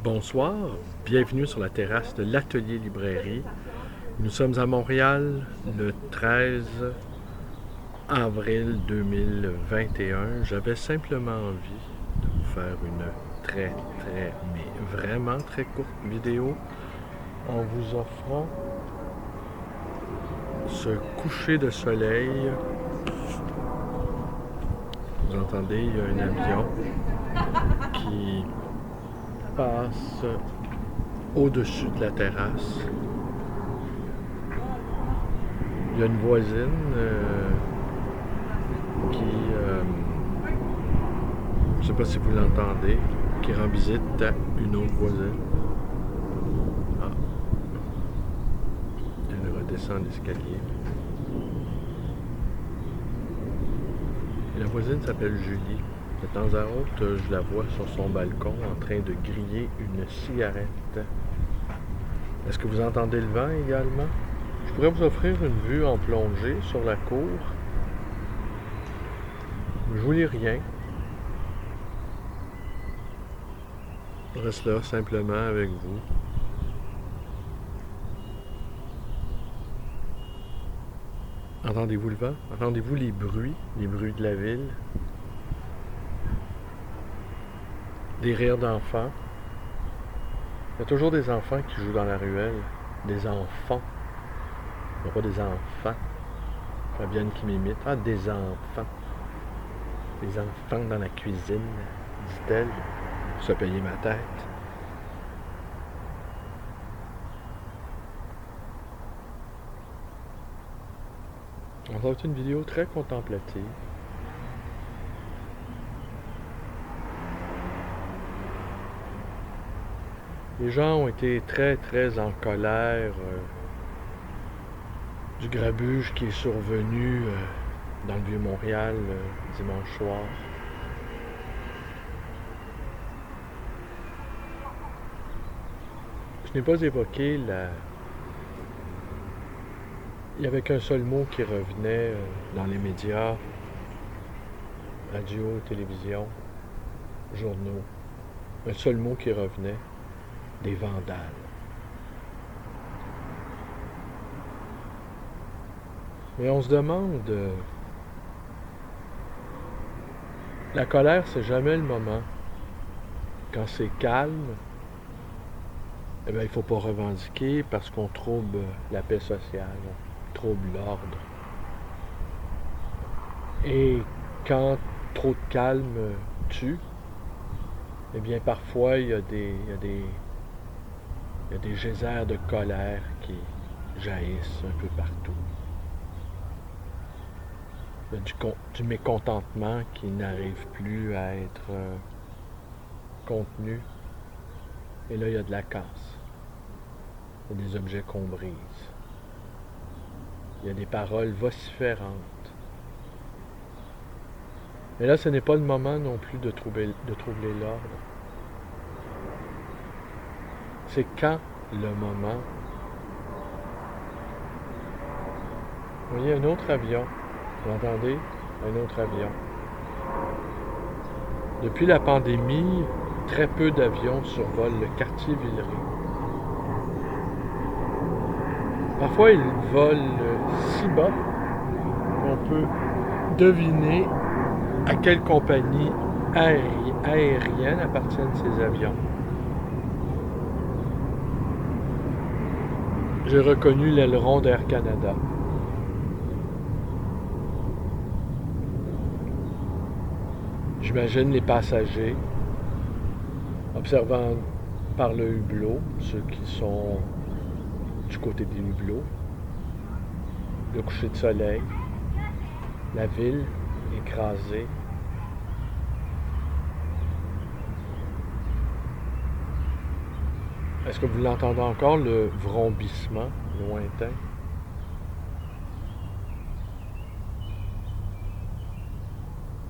Bonsoir, bienvenue sur la terrasse de l'Atelier Librairie. Nous sommes à Montréal le 13 avril 2021. J'avais simplement envie de vous faire une mais vraiment très courte vidéo en vous offrant ce coucher de soleil. Vous entendez, il y a un avion qui passe au-dessus de la terrasse. Il y a une voisine qui, je ne sais pas si vous l'entendez, qui rend visite à une autre voisine. Ah. Elle redescend l'escalier. Et la voisine s'appelle Julie. De temps à autre, je la vois sur son balcon en train de griller une cigarette. Est-ce que vous entendez le vent également? Je pourrais vous offrir une vue en plongée sur la cour. Je vous lis rien. Je reste là simplement avec vous. Entendez-vous le vent? Entendez-vous les bruits de la ville? Des rires d'enfants. Il y a toujours des enfants qui jouent dans la ruelle. Des enfants. Non pas des enfants. Fabienne qui m'imite. Ah, des enfants. Des enfants dans la cuisine, dit-elle. Pour se payer ma tête. On va faire une vidéo très contemplative. Les gens ont été très en colère du grabuge qui est survenu dans le Vieux-Montréal dimanche soir. Je n'ai pas évoqué Il n'y avait qu'un seul mot qui revenait dans les médias, radio, télévision, journaux. Un seul mot qui revenait, des vandales. Mais on se demande, la colère, c'est jamais le moment. Quand c'est calme, eh bien, il ne faut pas revendiquer parce qu'on trouble la paix sociale, on trouble l'ordre. Et quand trop de calme tue, eh bien, parfois, il y a des geysers de colère qui jaillissent un peu partout. Il y a du mécontentement qui n'arrive plus à être contenu. Et là, il y a de la casse. Il y a des objets qu'on brise. Il y a des paroles vociférantes. Mais là, ce n'est pas le moment non plus de troubler l'ordre. C'est quand le moment. Vous voyez un autre avion. Vous entendez? Un autre avion. Depuis la pandémie, très peu d'avions survolent le quartier Villeray. Parfois, ils volent si bas qu'on peut deviner à quelle compagnie aérienne appartiennent ces avions. J'ai reconnu l'aileron d'Air Canada. J'imagine les passagers observant par le hublot, ceux qui sont du côté des hublots, le coucher de soleil, la ville écrasée. Est-ce que vous l'entendez encore, le vrombissement lointain?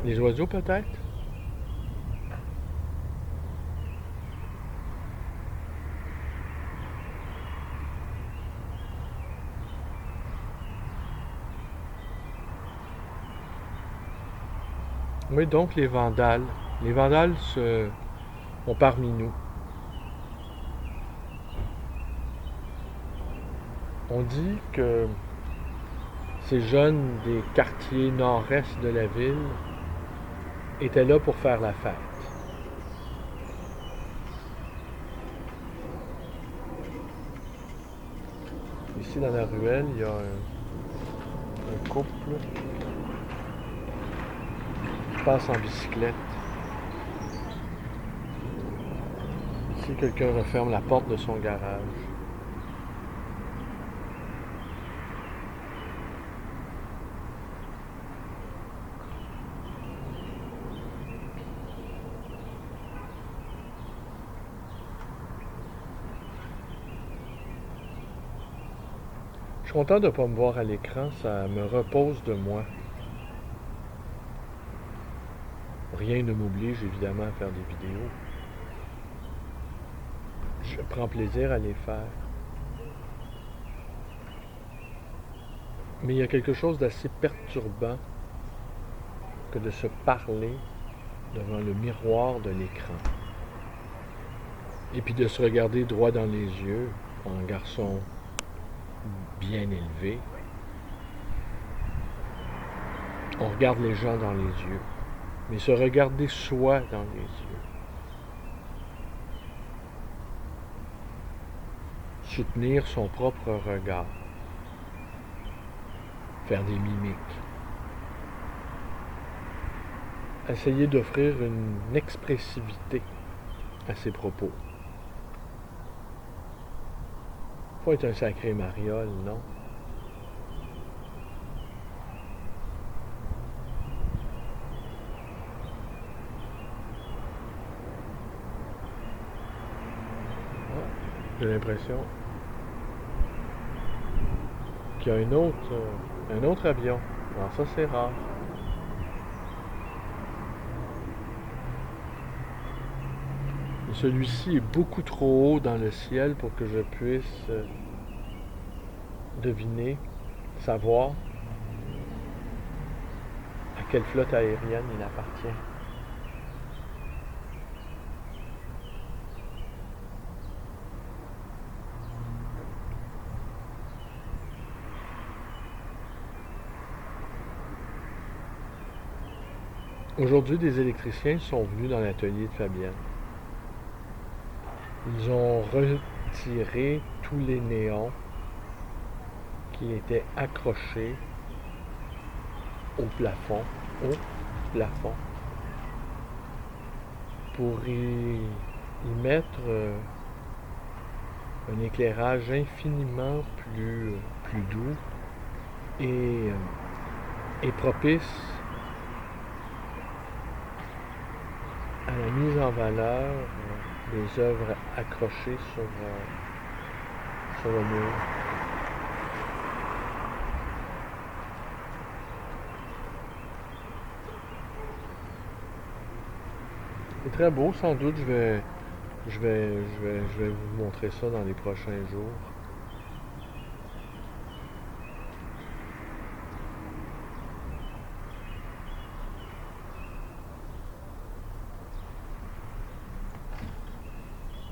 Les oiseaux peut-être? Oui, donc les vandales. Les vandales sont parmi nous. On dit que ces jeunes des quartiers nord-est de la ville étaient là pour faire la fête. Ici dans la ruelle, il y a un couple qui passe en bicyclette. Ici, quelqu'un referme la porte de son garage. Je suis content de ne pas me voir à l'écran, ça me repose de moi. Rien ne m'oblige évidemment à faire des vidéos. Je prends plaisir à les faire. Mais il y a quelque chose d'assez perturbant que de se parler devant le miroir de l'écran. Et puis de se regarder droit dans les yeux, en garçon bien élevé. On regarde les gens dans les yeux, mais se regarder soi dans les yeux. Soutenir son propre regard. Faire des mimiques. Essayer d'offrir une expressivité à ses propos. Faut être un sacré mariole, non? J'ai l'impression qu'il y a un autre avion. Alors ça, c'est rare. Et celui-ci est beaucoup trop haut dans le ciel pour que je puisse deviner, savoir à quelle flotte aérienne il appartient. Aujourd'hui, des électriciens sont venus dans l'atelier de Fabienne. Ils ont retiré tous les néons qui étaient accrochés au plafond, pour y mettre un éclairage infiniment plus doux et propice à la mise en valeur des œuvres accrochées sur le mur. C'est très beau, sans doute je vais vous montrer ça dans les prochains jours.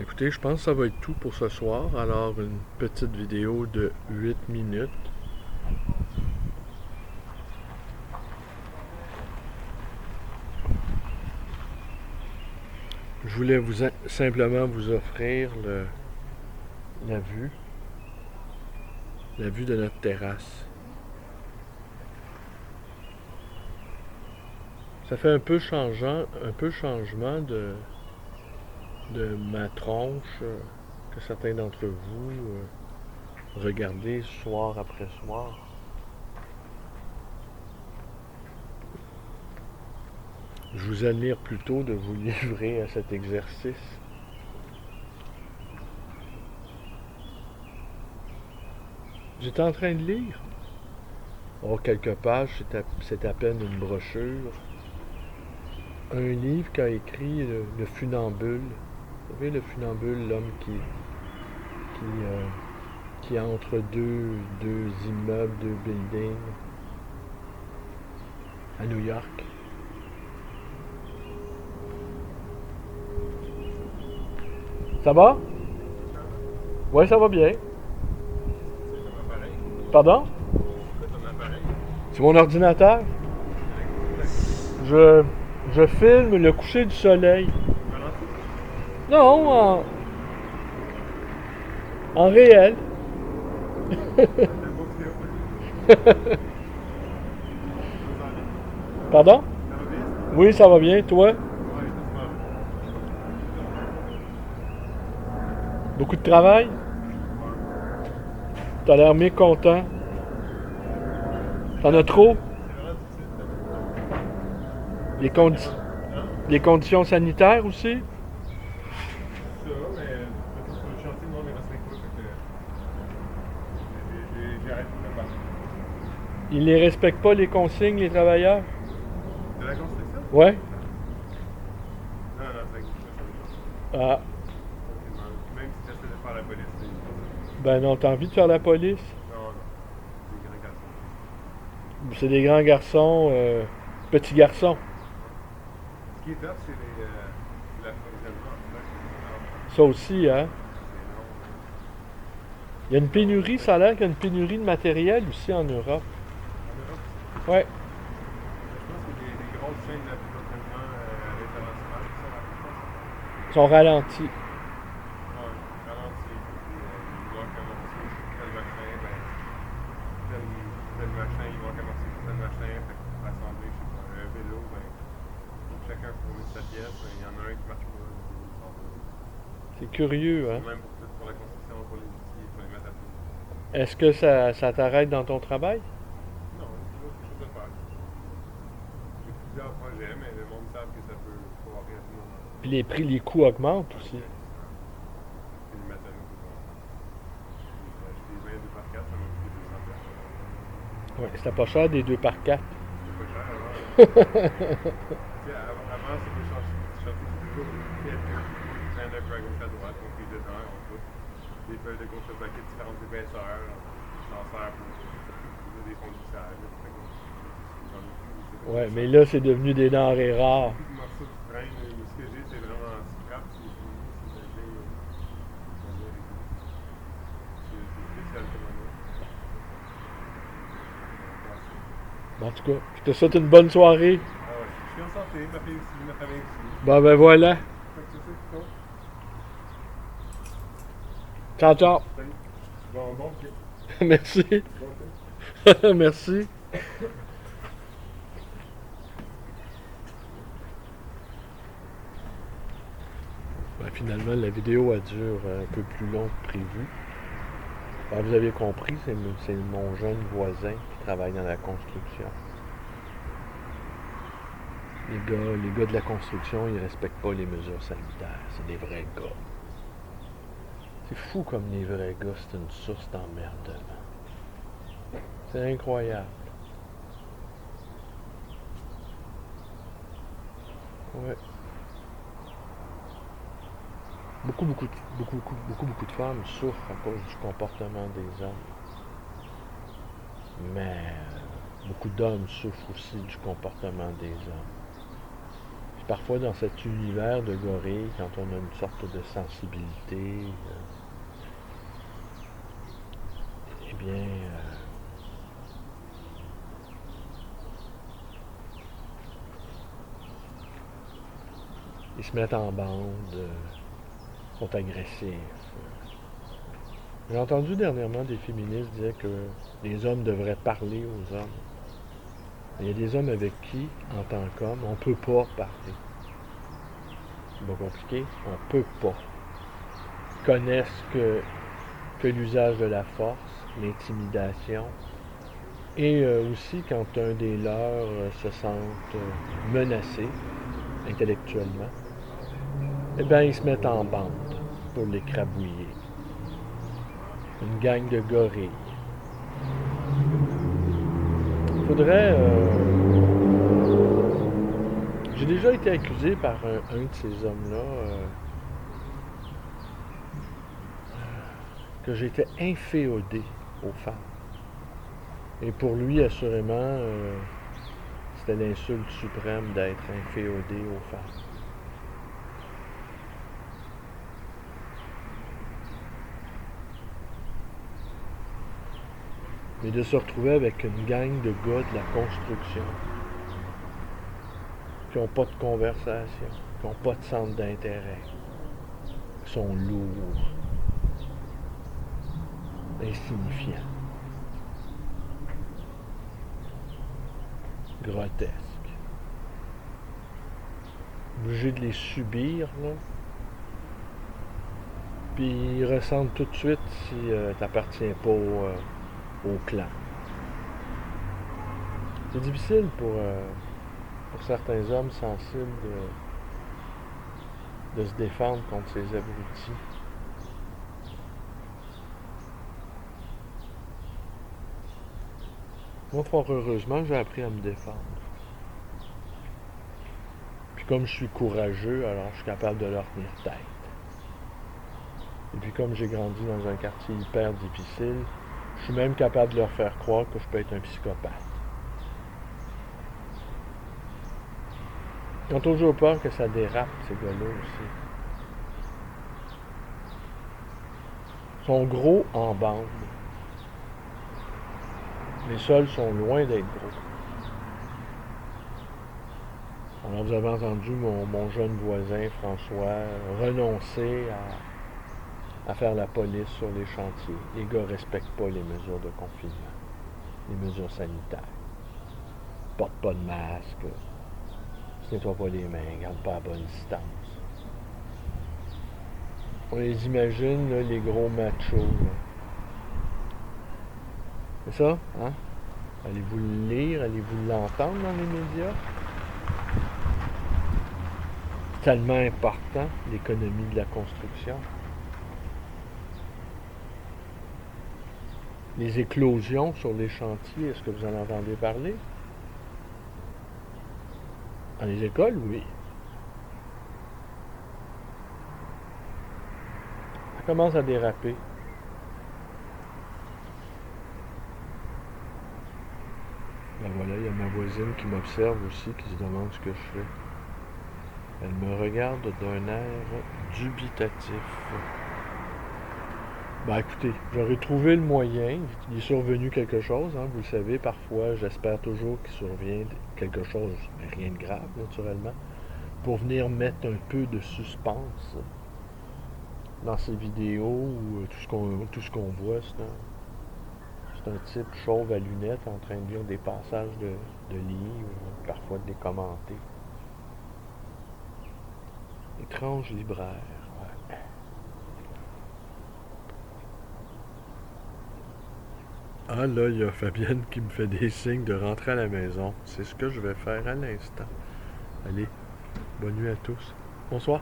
Écoutez, je pense que ça va être tout pour ce soir. Alors, une petite vidéo de 8 minutes. Je voulais simplement vous offrir la vue de notre terrasse. Ça fait un peu changement de ma tronche que certains d'entre vous regardez soir après soir. Je vous admire plutôt de vous livrer à cet exercice. J'étais en train de lire. Oh, quelques pages, c'est à peine une brochure. Un livre qu'a écrit le funambule. Vous savez, le funambule, l'homme qui est entre deux immeubles, deux buildings à New York. Ça va? Ouais, ça va bien. Pardon? C'est mon ordinateur. Je filme le coucher du soleil. Non, en réel. Pardon? Oui, ça va bien, toi? Beaucoup de travail? T'as l'air mécontent. T'en as trop? Les, condi- les conditions sanitaires aussi? Ils ne respectent pas les consignes, les travailleurs? De la construction? Ouais? Non, non, c'est Ah, même si j'essaie de faire la police, c'est... ben non, t'as envie de faire la police? Non, non. Des grands garçons. C'est des grands garçons, petits garçons. Ce qui est top, c'est l'approvisionnement. Ça aussi, hein? C'est énorme. Il y a une pénurie, ça a l'air qu'il y a une pénurie de matériel aussi en Europe. En Europe, Ouais, je pense que les grosses chaînes d'approvisionnement internationales, c'est ça la réponse? ils sont ralentis. Ouais, ralenti. Ils vont commencer tel machin, ben, tel machin, ils vont commencer tel machin, fait que pour assembler, je sais pas, un vélo, ben, chacun fournit sa pièce, il y en a un qui marche pas, l'autre qui s'en va. C'est curieux, hein? Même pour la construction, pour les outils, pour les mettre à plus. Est-ce que ça t'arrête dans ton travail? Non, c'est toujours quelque chose à faire. J'ai plusieurs projets, mais le monde savent que ça peut foirer à tout moment. Puis les prix, les coûts augmentent aussi. C'est du matériau que j'ai acheté 22 par 4, ça m'a coûté 200 pièces. Ouais, c'était pas cher des 2 par 4. C'est pas cher avant. Tu sais, avant, c'était chantier, c'est toujours quelqu'un qui prend un peu à gauche à droite, on fait dedans, on coupe des feuilles de contreplaqué de différentes épaisseurs, on s'en sert pour des fondissages. Ouais, mais là, c'est devenu des denrées rares. Beaucoup de morceaux qui traînent, ce que j'ai, c'est vraiment scrap, c'est fini, c'est réglé. C'est spécial comme année. En tout cas, je te souhaite une bonne soirée. Ah ouais, je suis en santé, ma fille aussi, ma famille aussi. Bon, ben voilà. Fait que c'est ça qui compte. Ciao, ciao. Salut. Bon pied. Merci. Bon pied. Merci. Ben, finalement, la vidéo a duré un peu plus long que prévu. Ben, vous avez compris, c'est mon jeune voisin qui travaille dans la construction. Les gars de la construction, ils respectent pas les mesures sanitaires. C'est des vrais gars. C'est fou comme les vrais gars, c'est une source d'emmerdement. C'est incroyable. Ouais. Beaucoup de femmes souffrent à cause du comportement des hommes. Mais beaucoup d'hommes souffrent aussi du comportement des hommes. Puis parfois dans cet univers de gorille, quand on a une sorte de sensibilité, eh bien, ils se mettent en bande, sont agressifs. J'ai entendu dernièrement des féministes dire que les hommes devraient parler aux hommes. Il y a des hommes avec qui, en tant qu'homme, on ne peut pas parler. C'est pas compliqué, on ne peut pas. Ils connaissent que l'usage de la force, l'intimidation, et aussi quand un des leurs se sent menacé intellectuellement, eh bien ils se mettent en bande pour l'écrabouiller. Une gang de gorilles. Faudrait... J'ai déjà été accusé par un de ces hommes-là que j'étais inféodé aux femmes. Et pour lui, assurément, c'était l'insulte suprême d'être inféodé aux femmes. mais de se retrouver avec une gang de gars de la construction qui n'ont pas de conversation, qui n'ont pas de centre d'intérêt, qui sont lourds, insignifiants, grotesques. Obligé de les subir, là. Puis ils ressentent tout de suite si t'appartiens pas au clan. C'est difficile pour certains hommes sensibles de se défendre contre ces abrutis. Moi, fort heureusement, j'ai appris à me défendre. Puis comme je suis courageux, alors je suis capable de leur tenir tête. Et puis comme j'ai grandi dans un quartier hyper difficile, je suis même capable de leur faire croire que je peux être un psychopathe. Ils ont toujours peur que ça dérape, ces gars-là aussi. Ils sont gros en bande. Les sols sont loin d'être gros. Alors vous avez entendu mon jeune voisin François renoncer à faire la police sur les chantiers. Les gars ne respectent pas les mesures de confinement, les mesures sanitaires. Ils portent pas de masque, se nettoient pas les mains, ne gardent pas la bonne distance. On les imagine, là, les gros machos. Là. C'est ça, hein? Allez-vous le lire, allez-vous l'entendre dans les médias? C'est tellement important, l'économie de la construction. Les éclosions sur les chantiers, est-ce que vous en entendez parler? Dans les écoles, oui. Ça commence à déraper. Ben voilà, il y a ma voisine qui m'observe aussi, qui se demande ce que je fais. Elle me regarde d'un air dubitatif. Ben écoutez, j'aurais trouvé le moyen, il est survenu quelque chose, hein, vous le savez, parfois j'espère toujours qu'il survient quelque chose, mais rien de grave naturellement, pour venir mettre un peu de suspense dans ces vidéos où tout ce qu'on voit, c'est un type chauve à lunettes en train de lire des passages de livres, parfois de les commenter. Étrange libraire. Ouais. Ah là, il y a Fabienne qui me fait des signes de rentrer à la maison. C'est ce que je vais faire à l'instant. Allez, bonne nuit à tous. Bonsoir.